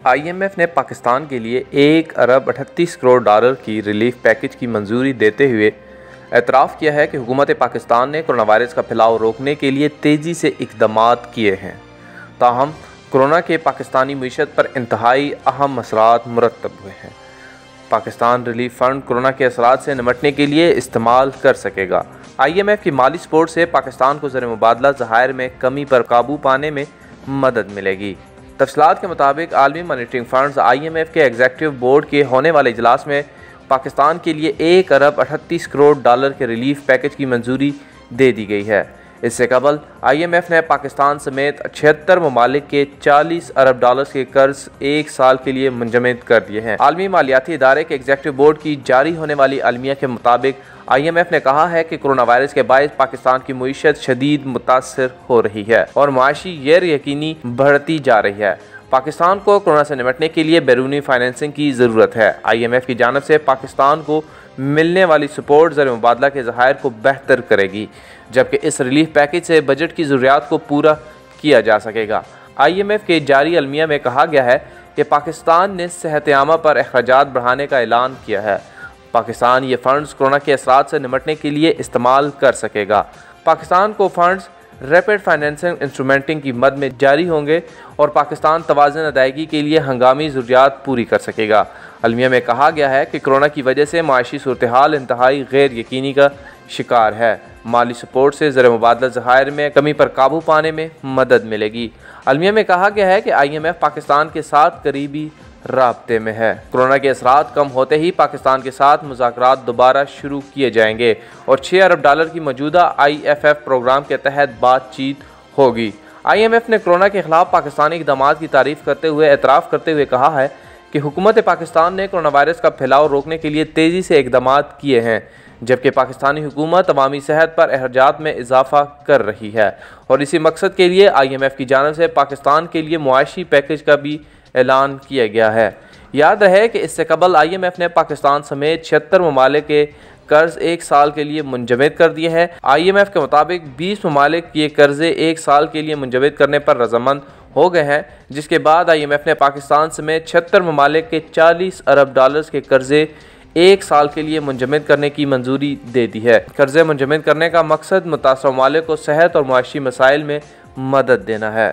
IMF نے پاکستان کے لیے 1 ارب 38 کروڑ ڈالر کی ریلیف پیکج کی منظوری دیتے ہوئے اعتراف کیا ہے کہ حکومت پاکستان نے کرونا وائرس کا پھیلاؤ روکنے کے لیے تیزی سے اقدامات کیے ہیں، تاہم کورونا کے پاکستانی معیشت پر انتہائی اہم اثرات مرتب ہوئے ہیں۔ پاکستان ریلیف فنڈ کورونا کے اثرات سے نمٹنے کے لیے استعمال کر سکے گا۔ IMF کی مالی سپورٹ سے پاکستان کو زر مبادلہ ذخائر میں کمی پر قابو پانے میں مدد ملے گی۔ تفصیلات کے مطابق عالمی مانیٹرنگ فنڈز IMF کے ایگزیکٹو بورڈ کے ہونے والے اجلاس میں پاکستان کے لیے 1 ارب 38 کروڑ ڈالر کے ریلیف پیکج کی منظوری دے دی گئی ہے۔ اس سے قبل IMF نے پاکستان سمیت 76 ممالک کے 40 ارب ڈالرز کے قرض 1 سال کے لیے منجمد کر دیے ہیں۔ عالمی مالیاتی ادارے کے ایگزیکٹو بورڈ کی جاری ہونے والی عالمیہ کے مطابق IMF نے کہا ہے کہ کورونا وائرس کے باعث پاکستان کی معیشت شدید متاثر ہو رہی ہے اور معاشی غیر یقینی بڑھتی جا رہی ہے۔ پاکستان کو کورونا سے نمٹنے کے لیے بیرونی فائنینسنگ کی ضرورت ہے۔ IMF کی جانب سے پاکستان کو ملنے والی سپورٹ زر مبادلہ کے ذخائر کو بہتر کرے گی، جبکہ اس ریلیف پیکج سے بجٹ کی ضروریات کو پورا کیا جا سکے گا۔ IMF کے جاری عالمیہ میں کہا گیا ہے کہ پاکستان نے صحت عامہ پر اخراجات بڑھانے کا اعلان کیا ہے۔ پاکستان یہ فنڈز کورونا کے اثرات سے نمٹنے کے لیے استعمال کر سکے گا۔ پاکستان کو فنڈز ریپڈ فائنینسنگ انسٹرومنٹنگ کی مد میں جاری ہوں گے اور پاکستان توازن ادائیگی کے لیے ہنگامی ضروریات پوری کر سکے گا۔ عالمیہ میں کہا گیا ہے کہ کورونا کی وجہ سے معاشی صورتحال انتہائی غیر یقینی کا شکار ہے۔ مالی سپورٹ سے زر مبادلہ ذخائر میں کمی پر قابو پانے میں مدد ملے گی۔ عالمیہ میں کہا گیا ہے کہ IMF پاکستان کے ساتھ قریبی رابطے میں ہے۔ کورونا کے اثرات کم ہوتے ہی پاکستان کے ساتھ مذاکرات دوبارہ شروع کیے جائیں گے اور 6 ارب ڈالر کی موجودہ IFF پروگرام کے تحت بات چیت ہوگی۔ IMF نے کورونا کے خلاف پاکستانی اقدامات کی تعریف کرتے ہوئے اعتراف کرتے ہوئے کہا ہے کہ حکومت پاکستان نے کورونا وائرس کا پھیلاؤ روکنے کے لیے تیزی سے اقدامات کیے ہیں، جبکہ پاکستانی حکومت عوامی صحت پر اخراجات میں اضافہ کر رہی ہے اور اسی مقصد کے لیے IMF کی جانب سے پاکستان کے لیے معاشی پیکج کا بھی اعلان کیا گیا ہے۔ یاد رہے کہ اس سے قبل IMF نے پاکستان سمیت 76 ممالک کے قرض 1 سال کے لیے منجمد کر دیے ہیں۔ IMF کے مطابق 20 ممالک یہ قرضے 1 سال کے لیے منجمد کرنے پر رضامند ہو گئے ہیں، جس کے بعد IMF نے پاکستان سمیت 76 ممالک کے 40 ارب ڈالرز کے قرضے 1 سال کے لیے منجمد کرنے کی منظوری دے دی ہے۔ قرضے منجمد کرنے کا مقصد متاثرہ ممالک کو صحت اور معاشی مسائل میں مدد دینا ہے۔